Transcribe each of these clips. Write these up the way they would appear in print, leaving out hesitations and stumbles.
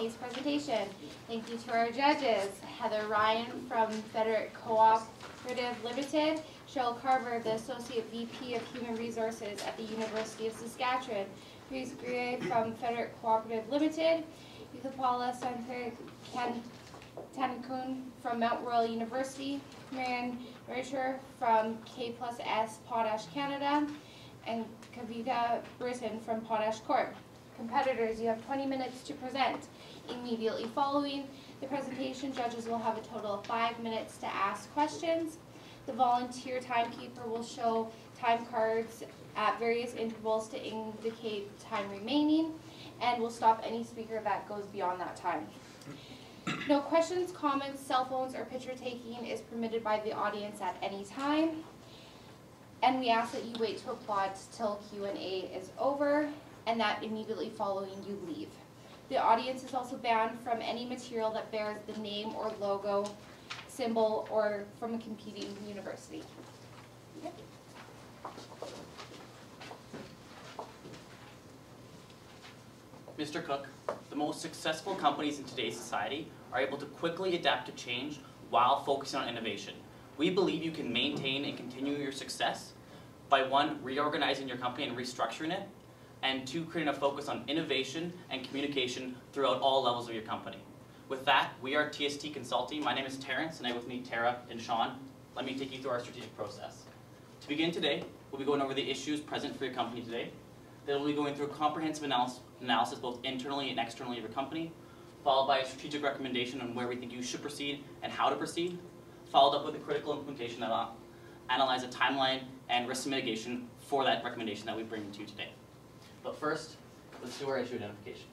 today's presentation. Thank you to our judges, Heather Ryan from Frederick Cooperative Limited, Cheryl Carver, the Associate VP of Human Resources at the University of Saskatchewan, Chris Grier from Frederick Cooperative Limited, Yuthapala Tanakun from Mount Royal University, Marianne Richer from K+S Potash Canada, and Kavita Britton from Potash Corp. Competitors, you have 20 minutes to present. Immediately following the presentation, judges will have a total of 5 minutes to ask questions. The volunteer timekeeper will show time cards at various intervals to indicate time remaining, and will stop any speaker that goes beyond that time. No questions, comments, cell phones, or picture taking is permitted by the audience at any time. And we ask that you wait to applaud till Q&A is over, and that immediately following you leave. The audience is also banned from any material that bears the name or logo, symbol, or from a competing university. Okay. Mr. Cook, the most successful companies in today's society are able to quickly adapt to change while focusing on innovation. We believe you can maintain and continue your success by 1, reorganizing your company and restructuring it, and 2, creating a focus on innovation and communication throughout all levels of your company. With that, we are TST Consulting. My name is Terrence, and I have with me Tara and Sean. Let me take you through our strategic process. To begin today, we'll be going over the issues present for your company today. Then we'll be going through a comprehensive analysis both internally and externally of your company, followed by a strategic recommendation on where we think you should proceed and how to proceed, followed up with a critical implementation that will analyze a timeline and risk mitigation for that recommendation that we bring to you today. But first, let's do our issue identification.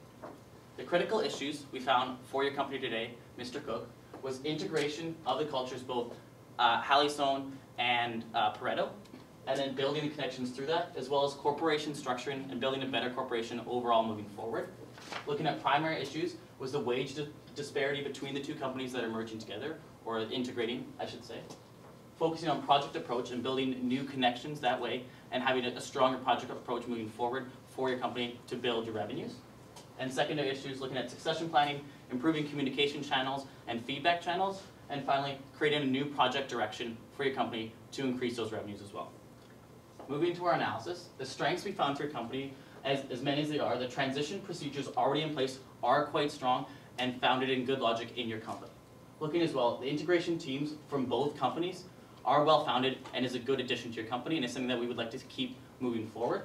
The critical issues we found for your company today, Mr. Cook, was integration of the cultures, both Hallyzone and Pareto, and then building the connections through that, as well as corporation structuring and building a better corporation overall moving forward. Looking at primary issues was the wage disparity between the two companies that are merging together, or integrating, I should say. Focusing on project approach and building new connections that way, and having a stronger project approach moving forward for your company to build your revenues. And secondary issues, looking at succession planning, improving communication channels and feedback channels, and finally, creating a new project direction for your company to increase those revenues as well. Moving to our analysis, the strengths we found for your company, as many as they are, the transition procedures already in place are quite strong and founded in good logic in your company. Looking as well, the integration teams from both companies are well founded and is a good addition to your company, and is something that we would like to keep moving forward.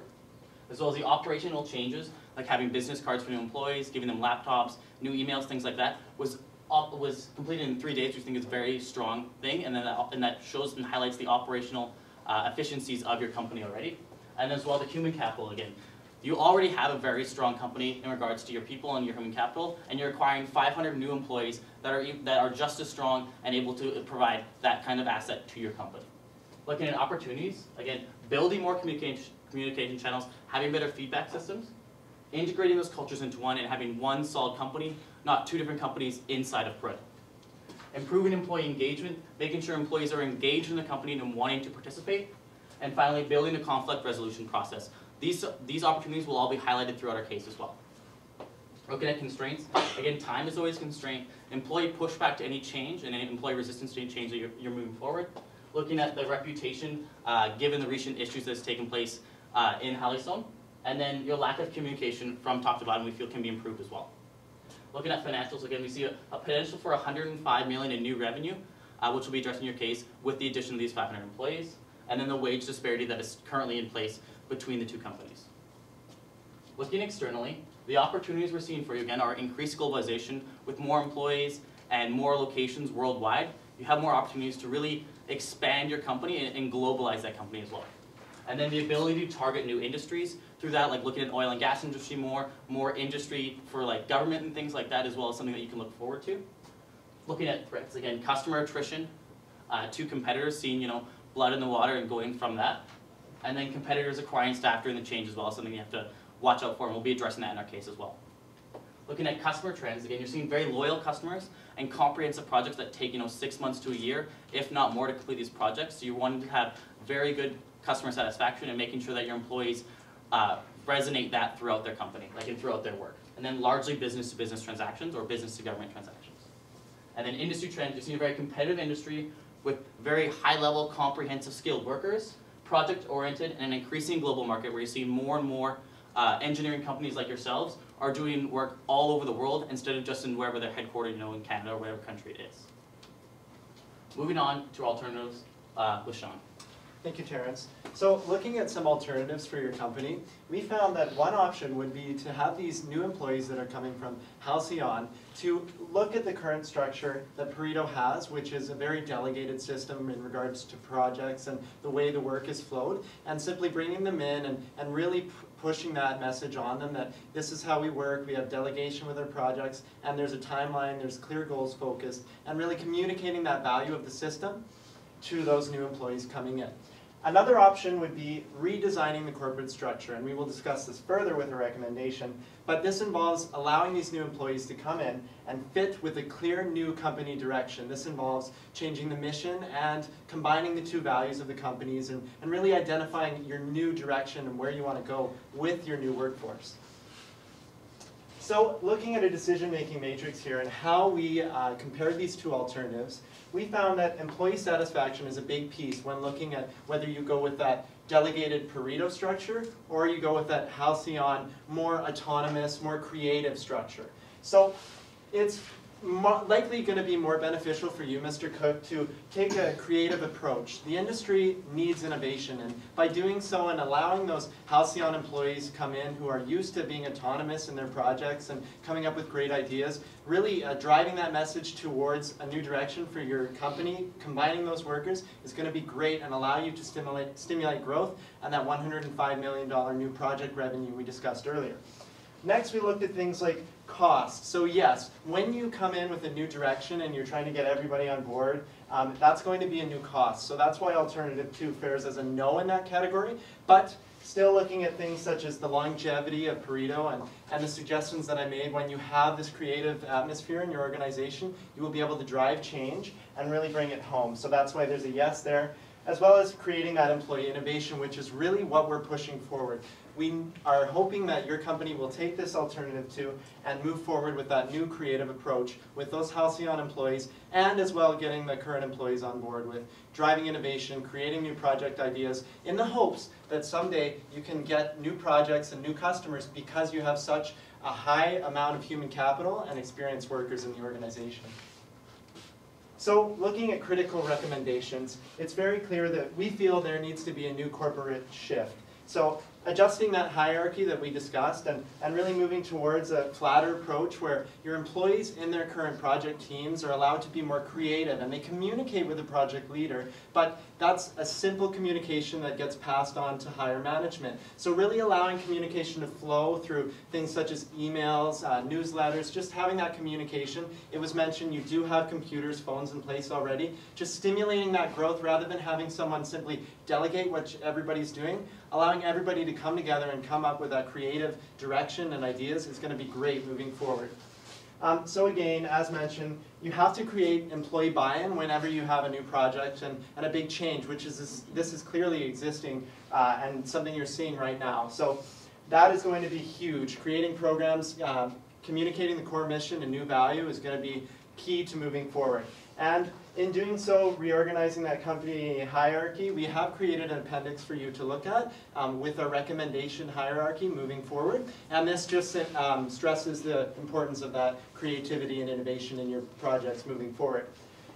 As well as the operational changes, like having business cards for new employees, giving them laptops, new emails, things like that, was completed in 3 days, which we think is a very strong thing, and that shows and highlights the operational efficiencies of your company already. And as well, the human capital again. You already have a very strong company in regards to your people and your human capital, and you're acquiring 500 new employees that are just as strong and able to provide that kind of asset to your company. Looking at opportunities, again, building more communication channels, having better feedback systems, integrating those cultures into one and having one solid company, not 2 different companies inside of Pareto. Improving employee engagement, making sure employees are engaged in the company and wanting to participate, and finally, building a conflict resolution process. These opportunities will all be highlighted throughout our case as well. Looking at constraints, again, time is always a constraint. Employee pushback to any change and any employee resistance to any change that you're moving forward. Looking at the reputation, given the recent issues that's taken place in Hallyzone, and then your lack of communication from top to bottom we feel can be improved as well. Looking at financials, again, we see a potential for $105 million in new revenue, which will be addressed in your case with the addition of these 500 employees, and then the wage disparity that is currently in place between the two companies. Looking externally, the opportunities we're seeing for you, again, are increased globalization with more employees and more locations worldwide. You have more opportunities to really expand your company and globalize that company as well. And then the ability to target new industries through that, like looking at oil and gas industry more industry for like government and things like that as well, is something that you can look forward to. Looking at threats, again, customer attrition to competitors, seeing blood in the water and going from that. And then competitors acquiring staff during the change as well, something you have to watch out for, and we'll be addressing that in our case as well. Looking at customer trends, again, you're seeing very loyal customers and comprehensive projects that take 6 months to a year, if not more, to complete these projects. So you're wanting to have very good customer satisfaction and making sure that your employees resonate that throughout their company, and throughout their work. and then largely business-to-business transactions or business-to-government transactions. And then industry trends, you see a very competitive industry with very high-level, comprehensive skilled workers, project-oriented, and an increasing global market where you see more and more engineering companies like yourselves are doing work all over the world instead of just in wherever they're headquartered, in Canada or whatever country it is. Moving on to alternatives with Sean. Thank you, Terrence. So looking at some alternatives for your company, we found that one option would be to have these new employees that are coming from Halcyon to look at the current structure that Pareto has, which is a very delegated system in regards to projects and the way the work is flowed, and simply bringing them in and really pushing that message on them that this is how we work, we have delegation with our projects, and there's a timeline, there's clear goals focused, and really communicating that value of the system to those new employees coming in. Another option would be redesigning the corporate structure, and we will discuss this further with a recommendation, but this involves allowing these new employees to come in and fit with a clear new company direction. This involves changing the mission and combining the two values of the companies and really identifying your new direction and where you want to go with your new workforce. So looking at a decision-making matrix here and how we compared these two alternatives, we found that employee satisfaction is a big piece when looking at whether you go with that delegated Pareto structure or you go with that Halcyon more autonomous, more creative structure. So it's likely going to be more beneficial for you, Mr. Cook, to take a creative approach. The industry needs innovation, and by doing so and allowing those Halcyon employees to come in who are used to being autonomous in their projects and coming up with great ideas, really driving that message towards a new direction for your company, combining those workers is going to be great and allow you to stimulate growth and that $105 million new project revenue we discussed earlier. Next, we looked at things like cost. So yes, when you come in with a new direction and you're trying to get everybody on board, that's going to be a new cost. So that's why Alternative 2 fares as a no in that category. But still looking at things such as the longevity of Pareto and the suggestions that I made, when you have this creative atmosphere in your organization, you will be able to drive change and really bring it home. So that's why there's a yes there, as well as creating that employee innovation, which is really what we're pushing forward. We are hoping that your company will take this Alternative 2 and move forward with that new creative approach with those Halcyon employees, and as well getting the current employees on board with driving innovation, creating new project ideas, in the hopes that someday you can get new projects and new customers because you have such a high amount of human capital and experienced workers in the organization. So looking at critical recommendations, it's very clear that we feel there needs to be a new corporate shift. So adjusting that hierarchy that we discussed and really moving towards a flatter approach where your employees in their current project teams are allowed to be more creative and they communicate with the project leader, but that's a simple communication that gets passed on to higher management. So really allowing communication to flow through things such as emails, newsletters, just having that communication. It was mentioned you do have computers, phones in place already. Just stimulating that growth rather than having someone simply delegate what everybody's doing. Allowing everybody to come together and come up with that creative direction and ideas is going to be great moving forward. So again, as mentioned, you have to create employee buy-in whenever you have a new project and a big change, which is this is clearly existing and something you're seeing right now. So that is going to be huge. Creating programs, communicating the core mission and new value is going to be key to moving forward. And in doing so, reorganizing that company hierarchy, we have created an appendix for you to look at with a recommendation hierarchy moving forward. And this just stresses the importance of that creativity and innovation in your projects moving forward.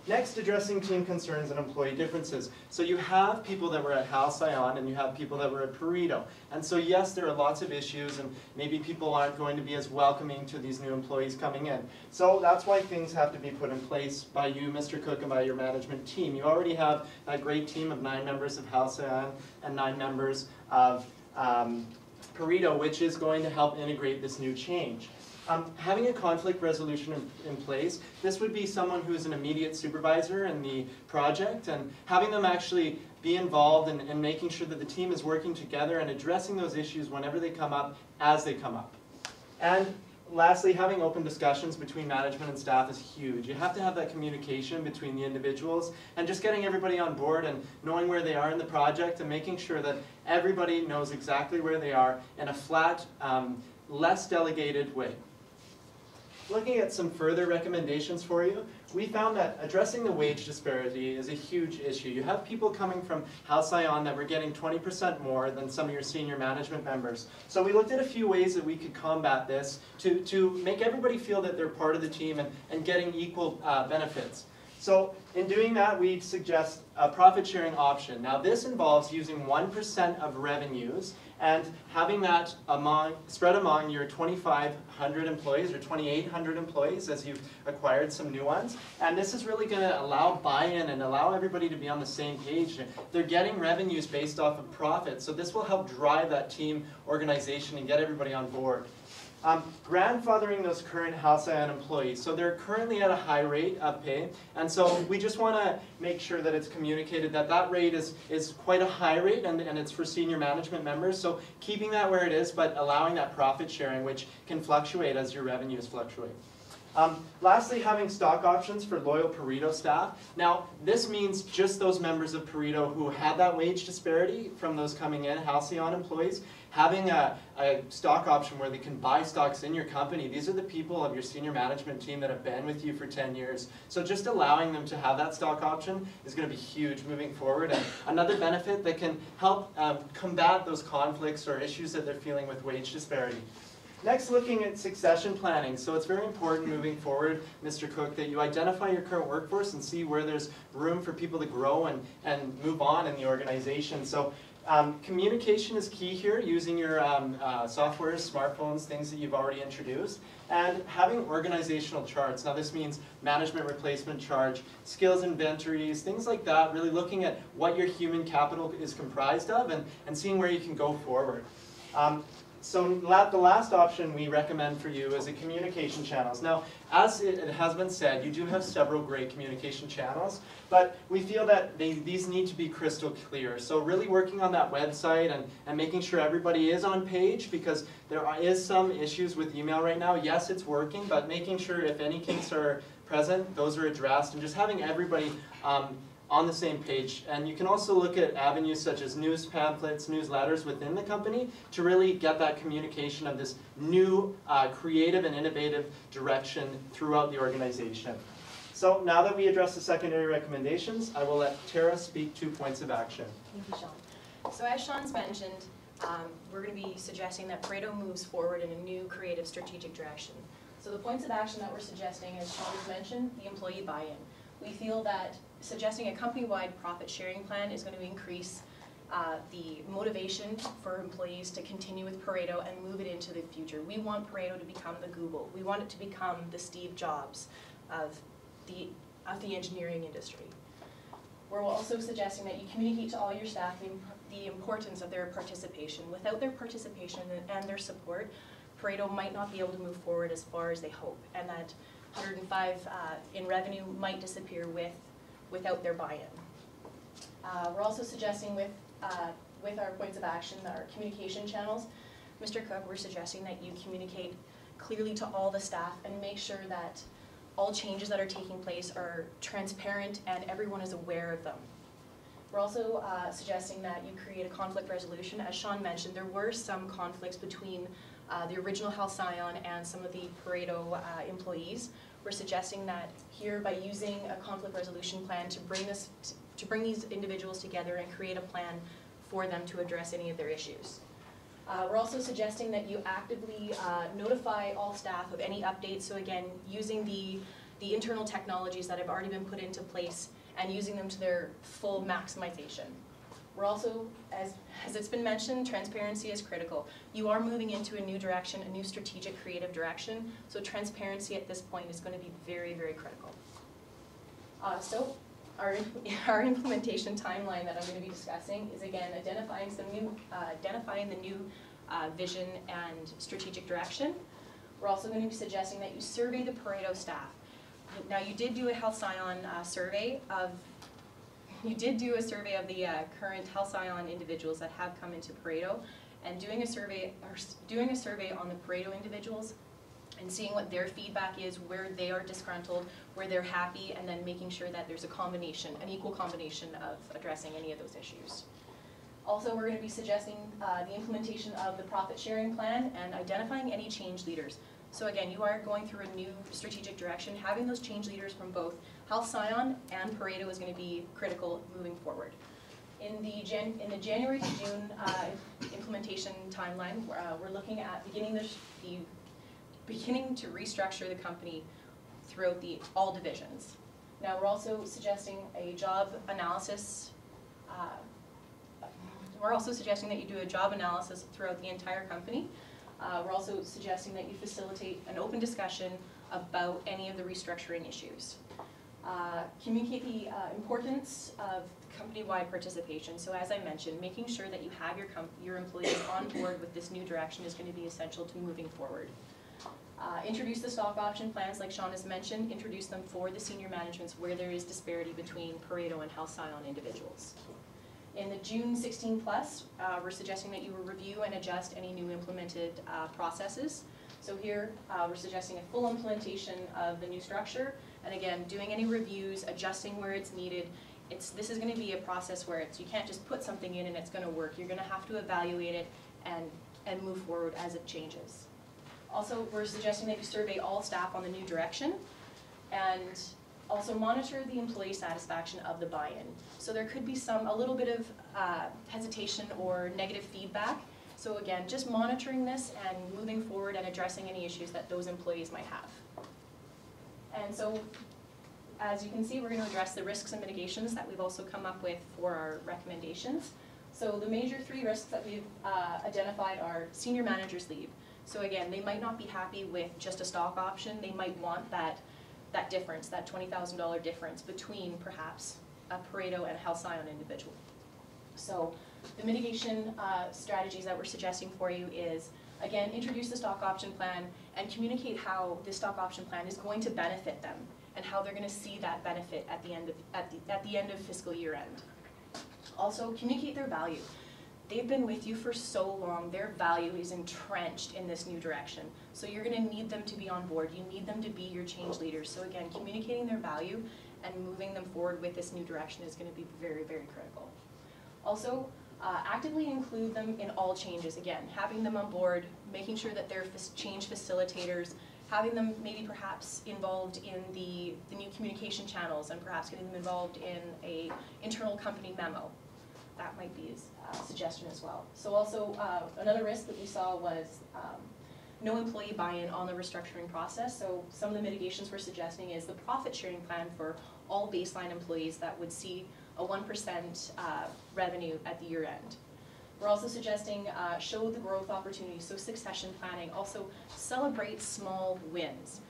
Next, addressing team concerns and employee differences. So you have people that were at Halcyon and you have people that were at Pareto. And so yes, there are lots of issues and maybe people aren't going to be as welcoming to these new employees coming in. So that's why things have to be put in place by you, Mr. Cook, and by your management team. You already have a great team of 9 members of Halcyon and 9 members of Pareto, which is going to help integrate this new change. Having a conflict resolution in place, this would be someone who's an immediate supervisor in the project and having them actually be involved in making sure that the team is working together and addressing those issues whenever they come up, as they come up. And lastly, having open discussions between management and staff is huge. You have to have that communication between the individuals and just getting everybody on board and knowing where they are in the project and making sure that everybody knows exactly where they are in a flat, less delegated way. looking at some further recommendations for you, we found that addressing the wage disparity is a huge issue. You have people coming from Halcyon that were getting 20% more than some of your senior management members. So we looked at a few ways that we could combat this to make everybody feel that they're part of the team and getting equal benefits. So in doing that, we suggest a profit sharing option. Now this involves using 1% of revenues and having that spread among your 2,500 employees or 2,800 employees as you've acquired some new ones. And this is really going to allow buy-in and allow everybody to be on the same page. They're getting revenues based off of profit, so this will help drive that team organization and get everybody on board. Grandfathering those current Halcyon employees. So they're currently at a high rate of pay, and so we just want to make sure that it's communicated that that rate is quite a high rate, and it's for senior management members. So keeping that where it is, but allowing that profit sharing, which can fluctuate as your revenues fluctuate. Lastly, having stock options for loyal Pareto staff. Now, this means just those members of Pareto who had that wage disparity from those coming in, Halcyon employees, having a stock option where they can buy stocks in your company. These are the people of your senior management team that have been with you for 10 years. So just allowing them to have that stock option is going to be huge moving forward. And another benefit that can help combat those conflicts or issues that they're feeling with wage disparity. Next, looking at succession planning. So it's very important moving forward, Mr. Cook, that you identify your current workforce and see where there's room for people to grow and move on in the organization. So communication is key here, using your softwares, smartphones, things that you've already introduced, and having organizational charts. Now this means management replacement charge, skills inventories, things like that, really looking at what your human capital is comprised of and seeing where you can go forward. So the last option we recommend for you is a communication channels. Now, as it has been said, you do have several great communication channels, but we feel that these need to be crystal clear. So really working on that website and making sure everybody is on page, because there is some issues with email right now. Yes, it's working, but making sure if any kinks are present, those are addressed, and just having everybody on the same page. And you can also look at avenues such as news pamphlets, newsletters within the company to really get that communication of this new creative and innovative direction throughout the organization. So now that we address the secondary recommendations, I will let Tara speak to points of action. Thank you, Sean. So as Sean's mentioned, we're going to be suggesting that Pareto moves forward in a new creative strategic direction. So the points of action that we're suggesting, as Sean has mentioned, the employee buy-in. We feel that suggesting a company-wide profit sharing plan is going to increase the motivation for employees to continue with Pareto and move it into the future. We want Pareto to become the Google. We want it to become the Steve Jobs of the engineering industry. We're also suggesting that you communicate to all your staff the importance of their participation. Without their participation and their support, Pareto might not be able to move forward as far as they hope, and that 105 in revenue might disappear without their buy-in. We're also suggesting with our points of action, our communication channels, Mr. Cook, we're suggesting that you communicate clearly to all the staff and make sure that all changes that are taking place are transparent and everyone is aware of them. We're also suggesting that you create a conflict resolution. As Sean mentioned, there were some conflicts between the original Halcyon and some of the Pareto employees. We're suggesting that here, by using a conflict resolution plan to bring these individuals together and create a plan for them to address any of their issues. We're also suggesting that you actively notify all staff of any updates. So again, using the internal technologies that have already been put into place and using them to their full maximization. We're also, as it's been mentioned, transparency is critical. You are moving into a new direction, a new strategic creative direction, so transparency at this point is going to be very, very critical. So our implementation timeline that I'm going to be discussing is, again, identifying the new vision and strategic direction. We're also going to be suggesting that you survey the Pareto staff. Now, you did do a Halcyon survey of the current Halcyon individuals that have come into Pareto, and doing a survey on the Pareto individuals and seeing what their feedback is, where they are disgruntled, where they're happy, and then making sure that there's an equal combination of addressing any of those issues. Also, we're going to be suggesting the implementation of the profit sharing plan and identifying any change leaders. So again, you are going through a new strategic direction. Having those change leaders from both Health Scion and Pareto is going to be critical moving forward. In the January to June implementation timeline, we're looking at beginning to restructure the company throughout all divisions. Now we're also suggesting a job analysis. We're also suggesting that you do a job analysis throughout the entire company. We're also suggesting that you facilitate an open discussion about any of the restructuring issues. Communicate the importance of company-wide participation. So as I mentioned, making sure that you have your employees on board with this new direction is going to be essential to moving forward. Introduce the stock option plans, like Sean has mentioned, introduce them for the senior managements where there is disparity between Pareto and Health Scion individuals. In the June 16 plus, we're suggesting that you will review and adjust any new implemented processes. So here, we're suggesting a full implementation of the new structure, and again, doing any reviews, adjusting where it's needed. This is going to be a process where you can't just put something in and it's going to work. You're going to have to evaluate it and move forward as it changes. Also, we're suggesting that you survey all staff on the new direction, and also monitor the employee satisfaction of the buy-in. So there could be a little bit of hesitation or negative feedback. So again, just monitoring this and moving forward and addressing any issues that those employees might have. And so, as you can see, we're going to address the risks and mitigations that we've also come up with for our recommendations. So the major 3 risks that we've identified are senior managers leave. So again, they might not be happy with just a stock option. They might want that difference, that $20,000 difference between perhaps a Pareto and a Health Scion individual. So the mitigation strategies that we're suggesting for you is, again, introduce the stock option plan and communicate how this stock option plan is going to benefit them and how they're going to see that benefit at the end of fiscal year end. Also, communicate their value. They've been with you for so long, their value is entrenched in this new direction. So you're going to need them to be on board. You need them to be your change leaders. So again, communicating their value and moving them forward with this new direction is going to be very, very critical. Also, actively include them in all changes. Again, having them on board, making sure that they're change facilitators, having them maybe perhaps involved in the new communication channels, and perhaps getting them involved in an internal company memo. That might be a suggestion as well. So also, another risk that we saw was no employee buy-in on the restructuring process. So some of the mitigations we're suggesting is the profit sharing plan for all baseline employees that would see a 1% revenue at the year end. We're also suggesting show the growth opportunities, so succession planning. Also celebrate small wins.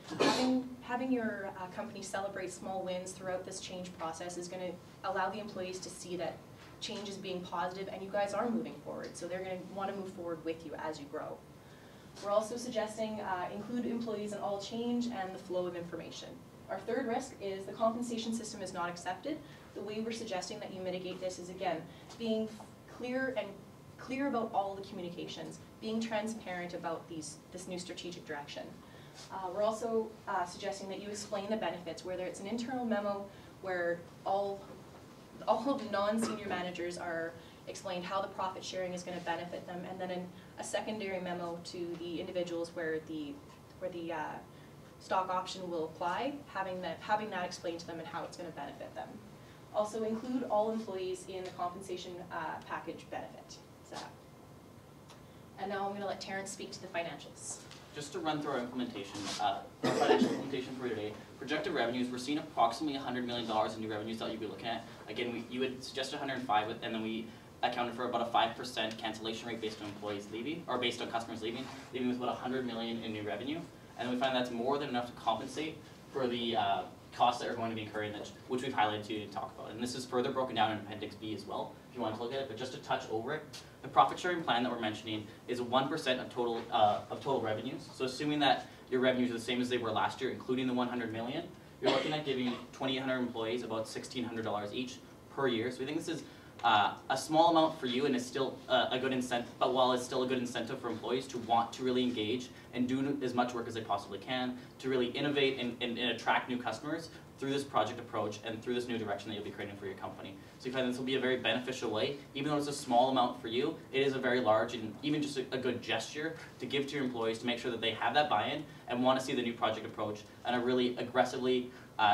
Having your company celebrate small wins throughout this change process is going to allow the employees to see that change is being positive and you guys are moving forward. So they're going to want to move forward with you as you grow. We're also suggesting include employees in all change and the flow of information. Our third risk is the compensation system is not accepted. The way we're suggesting that you mitigate this is, again, being clear about all the communications, being transparent about this new strategic direction. We're also suggesting that you explain the benefits, whether it's an internal memo where all of the non-senior managers are explained how the profit sharing is going to benefit them, and then a secondary memo to the individuals where the stock option will apply, having that explained to them and how it's going to benefit them. Also include all employees in the compensation package benefit. So, and now I'm going to let Terrence speak to the financials. Just to run through our implementation, financial implementation for today, projected revenues, we're seeing approximately $100 million in new revenues that you'd be looking at. Again, you had suggested 105, and then we accounted for about a 5% cancellation rate based on employees leaving, or based on customers leaving with about $100 million in new revenue. And we find that's more than enough to compensate for the costs that are going to be incurring, which we've highlighted to talk about. And this is further broken down in Appendix B as well, if you want to look at it, but just to touch over it. The profit sharing plan that we're mentioning is 1% of total revenues. So assuming that your revenues are the same as they were last year, including the $100 million, you're looking at giving 2,800 employees about $1,600 each per year. So we think this is a small amount for you, and it's still a good incentive, but while it's still a good incentive for employees to want to really engage and do as much work as they possibly can to really innovate and attract new customers through this project approach and through this new direction that you'll be creating for your company. So you find this will be a very beneficial way. Even though it's a small amount for you, it is a very large and even just a good gesture to give to your employees to make sure that they have that buy-in and want to see the new project approach and are really aggressively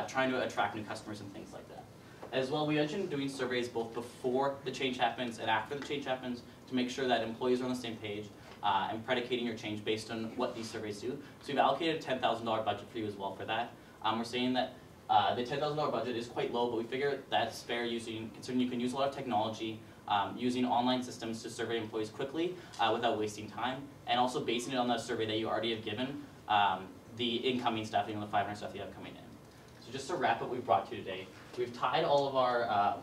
trying to attract new customers and things like that. As well, we mentioned doing surveys both before the change happens and after the change happens to make sure that employees are on the same page and predicating your change based on what these surveys do. So we've allocated a $10,000 budget for you as well for that. We're saying that the $10,000 budget is quite low, but we figure that's fair considering you can use a lot of technology, using online systems to survey employees quickly without wasting time, and also basing it on the survey that you already have given the incoming staff, the 500 staff you have coming in. So just to wrap up what we've brought to you today, we've tied all of our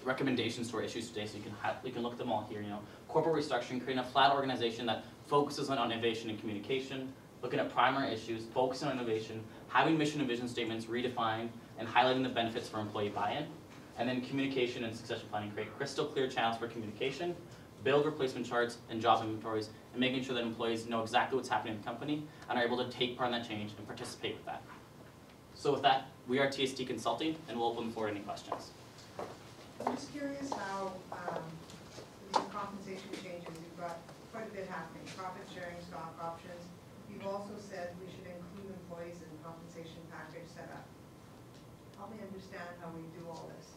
recommendations to our issues today, so you can look at them all here. Corporate restructuring, creating a flat organization that focuses on innovation and communication, looking at primary issues, focusing on innovation, having mission and vision statements redefined, and highlighting the benefits for employee buy-in, and then communication and succession planning, create crystal clear channels for communication, build replacement charts and job inventories, and making sure that employees know exactly what's happening in the company and are able to take part in that change and participate with that. So with that, we are TST Consulting, and we'll open the floor to any questions. I'm just curious how these compensation changes, you've got quite a bit happening, profit sharing, stock options. You've also said we should include employees in the compensation package setup. Help me understand how we do all this,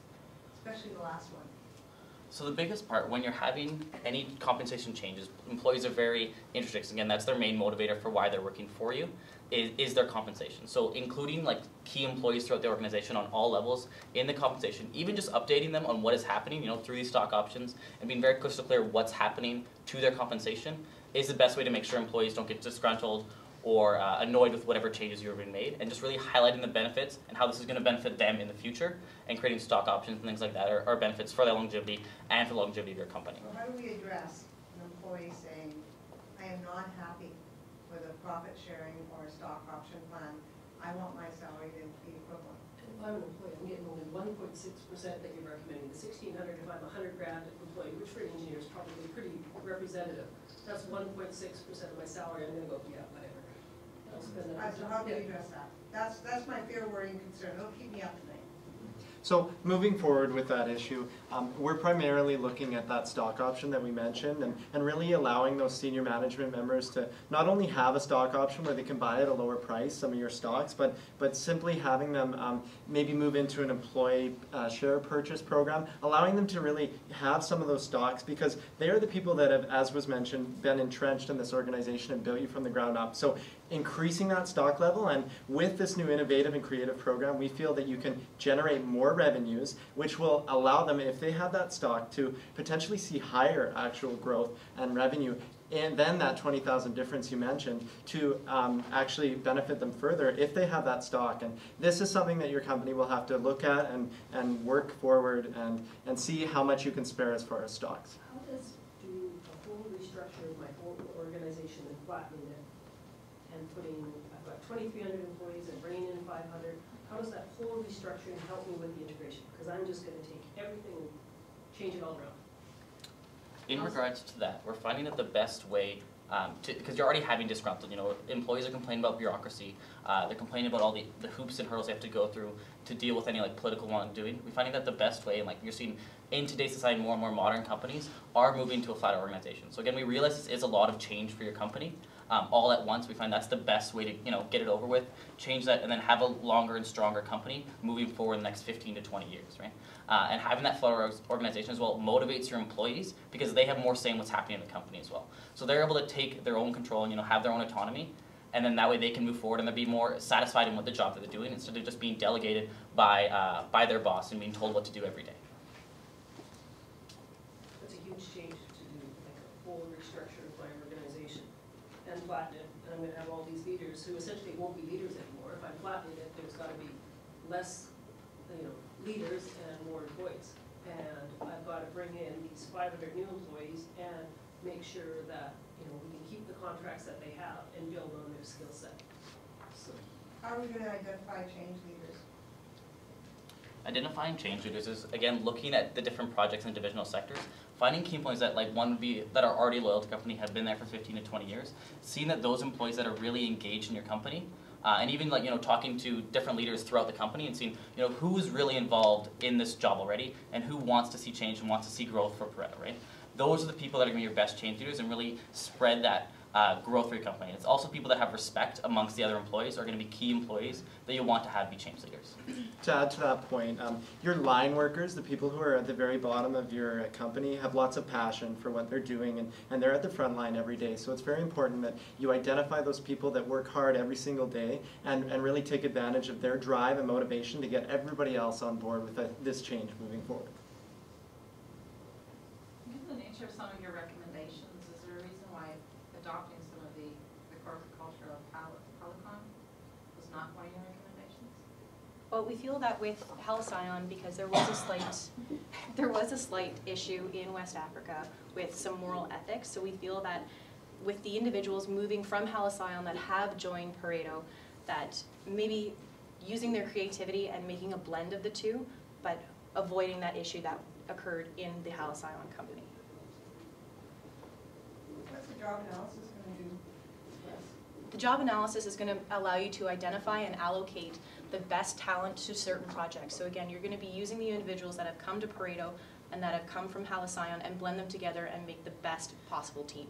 especially the last one. So the biggest part, when you're having any compensation changes, employees are very interested, because again, that's their main motivator for why they're working for you, is their compensation. So including like key employees throughout the organization on all levels in the compensation, even just updating them on what is happening, through these stock options, and being very crystal clear what's happening to their compensation is the best way to make sure employees don't get disgruntled or annoyed with whatever changes you've been made, and just really highlighting the benefits and how this is going to benefit them in the future, and creating stock options and things like that are benefits for their longevity and for the longevity of your company. So how do we address an employee saying, I am not happy with a profit sharing or a stock option plan, I want my salary to be equivalent? If I'm an employee, I'm getting only 1.6% that you're recommending. The 1,600 if I'm a 100 grand employee, which for an engineer is probably pretty representative. That's 1.6% of my salary. I'm going to go, yeah, whatever. I'll spend that. So how do we address that? That's my fear, worry, and concern. It'll keep me up at night. So moving forward with that issue, we're primarily looking at that stock option that we mentioned and really allowing those senior management members to not only have a stock option where they can buy at a lower price some of your stocks, but simply having them maybe move into an employee share purchase program, allowing them to really have some of those stocks, because they are the people that have, as was mentioned, been entrenched in this organization and built you from the ground up. So increasing that stock level, and with this new innovative and creative program, we feel that you can generate more revenues, which will allow them, if they have that stock, to potentially see higher actual growth and revenue, and then that 20,000 difference you mentioned to actually benefit them further if they have that stock. And this is something that your company will have to look at and work forward and see how much you can spare as far as stocks. How does do a whole restructure of my whole organization and flattening it and I've got 2,300 employees and bringing in 500, how does that whole restructuring help me with the integration? Because I'm just going to take everything and change it all around. In regards to that, we're finding that the best way, because you're already having disgruntled, employees are complaining about bureaucracy, they're complaining about all the hoops and hurdles they have to go through to deal with any political wrongdoing. We're finding that the best way, and you're seeing in today's society, more and more modern companies are moving to a flatter organization. So again, we realize this is a lot of change for your company. All at once, we find that's the best way to get it over with, change that, and then have a longer and stronger company moving forward in the next 15 to 20 years, right? And having that flatter organization as well motivates your employees because they have more say in what's happening in the company as well. So they're able to take their own control and have their own autonomy, and then that way they can move forward and they'll be more satisfied in what the job that they're doing instead of just being delegated by their boss and being told what to do every day. That's a huge change to do, like a full restructure of my organization and flatten it. And I'm going to have all these leaders who essentially won't be leaders anymore. If I'm flattening it, there's got to be less, leaders and more employees. And I've got to bring in these 500 new employees and make sure that we can keep the contracts that they have and build on their skill set. So, How are we going to identify change leaders? Identifying change leaders is, again, looking at the different projects and divisional sectors, finding key employees that, like, one would be, that are already loyal to the company, have been there for 15 to 20 years, seeing that those employees that are really engaged in your company, and even, like, you know, talking to different leaders throughout the company and seeing, you know, who's really involved in this job already and who wants to see change and wants to see growth for Pareto, right? Those are the people that are going to be your best change leaders and really spread that growth for your company. It's also people that have respect amongst the other employees are going to be key employees that you want to have be change leaders. To add to that point, your line workers, the people who are at the very bottom of your company, have lots of passion for what they're doing, and they're at the front line every day. So it's very important that you identify those people that work hard every single day and really take advantage of their drive and motivation to get everybody else on board with this change moving forward. Given the nature of some of your recommendations, is there a reason why adopting some of the corporate culture of Helicon was not one of your recommendations? Well, we feel that with Halcyon, because there was a slight issue in West Africa with some moral ethics, so we feel that with the individuals moving from Halcyon that have joined Pareto, that maybe using their creativity and making a blend of the two, but avoiding that issue that occurred in the Halcyon company. What's the job analysis going to do? The job analysis is going to allow you to identify and allocate the best talent to certain projects. So again, you're going to be using the individuals that have come to Pareto and that have come from Halcyon and blend them together and make the best possible team.